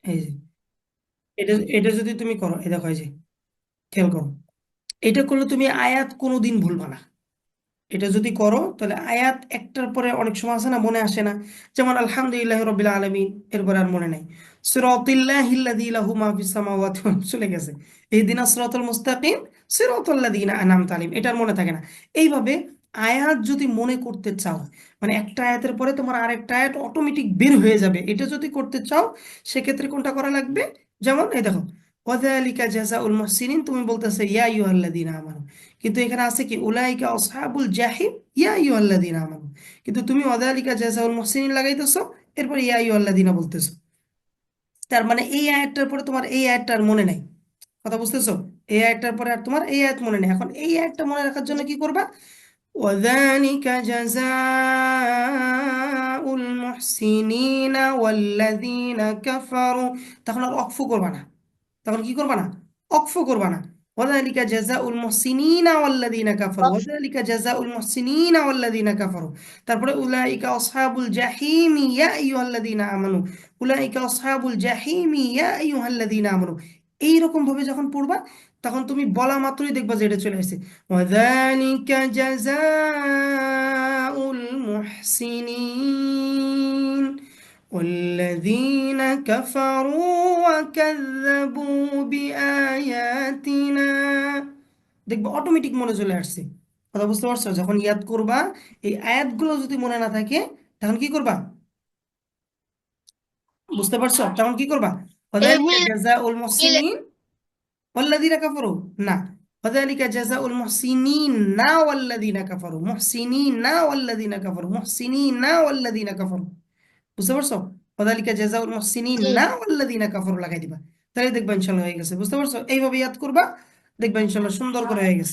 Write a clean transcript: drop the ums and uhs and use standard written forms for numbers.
এই যে এটা এটা যদি তুমি করো, এই দেখো, এই যে খেয়াল করো, এটা করলে তুমি আয়াত কোনোদিন ভুলবা না। এটা যদি করো তাহলে আয়াত একটার পরে অনেক সময় আছে না, মনে আসে না। যেমন আলহামদুলিল্লাহ রাব্বিল আলামিন, এরপরে আর মনে নাই। সিরাতিল্লাহিল্লাযী লাহু মা ফিস সামাওয়াতি ওয়া মা চলে গেছে। ইহদিনাস সিরাতাল মুস্তাকিম সিরাতাল্লাযীনা আনআমতা আলাইহিম, এটা আর মনে থাকে না। এইভাবে আয়াত যদি মনে করতে চাও, মানে একটা আয়াতের পরে তোমার আরেকটা আয়াত অটোমেটিক বের হয়ে যাবে, এটা যদি করতে চাও, সেক্ষেত্রে কোনটা করা লাগবে? যেমন এই দেখো, ওয়াযালিকা জাযাউল মুহসিনিন, তুমি বলতেছে ইয়া আইয়ুহাল্লাযীনা আমানু, কিন্তু এখানে আছে কি উলাইকা আসহাবুল জাহিম ইয়া আইয়ুহাল্লাযীনা আমানু, কিন্তু তুমি ওয়াযালিকা জাযাউল মুহসিনিন লাগাইতেছো, এরপর ইয়া আইয়ুহাল্লাযীনা বলতেছো। তার মানে এই আয়াতটার পরে তোমার এই আয়াতটা আর মনে নাই। কথা বুঝতেছো? এই আয়াতটার পরে আর তোমার এই আয়াত মনে নেই। এখন এই আয়াতটা মনে রাখার জন্য কি করবা? وذلك جزاء المحسنين والذين كفروا। তখন আর অক্ফ করবা না। তখন কি করবা না? অক্ফ করবা না। وذلك جزاء المحسنين والذين كفروا وذلك جزاء المحسنين والذين كفروا। তারপরে উলাইকা আসহাবুল জাহিম ইয়া আইয়ুহাল্লাযীনা আমানু, উলাইকা আসহাবুল জাহিম ইয়া আইয়ুহাল্লাযীনা আমানু। এইরকম ভাবে যখন পড়বা, তখন তুমি বলা মাত্রই দেখবা যে এটা চলে আসছে। وذلك جزاء المحسنين والذين كفروا وكذبوا بآياتنا। দেখবে অটোমেটিক মনে চলে আসছে। কথা বুঝতে পারছো? যখন ইয়াদ করবা, এই আয়াতগুলো যদি মনে না থাকে, তখন কি করবা? বুঝতে পারছো? তখন কি করবা? وذلك এমনি جزاء المحسنين والذين كفروا না, وذلك جزاء المحسنين না والذين كفروا، محسنين না والذين كفروا، محسنين না والذين كفروا। বুঝতে পারছো? ওয়াদালিকা জাযাউল মুহসিনিন জি। না ওয়াল্লাযিনা কাফারু লাগাই দিবা। তাহলে দেখবা ইনশাআল্লাহ হয়ে গেছে। বুঝতে পারছো? এইভাবে ইয়াদ করবা, দেখবা ইনশাআল্লাহ সুন্দর করে হয়ে গেছে।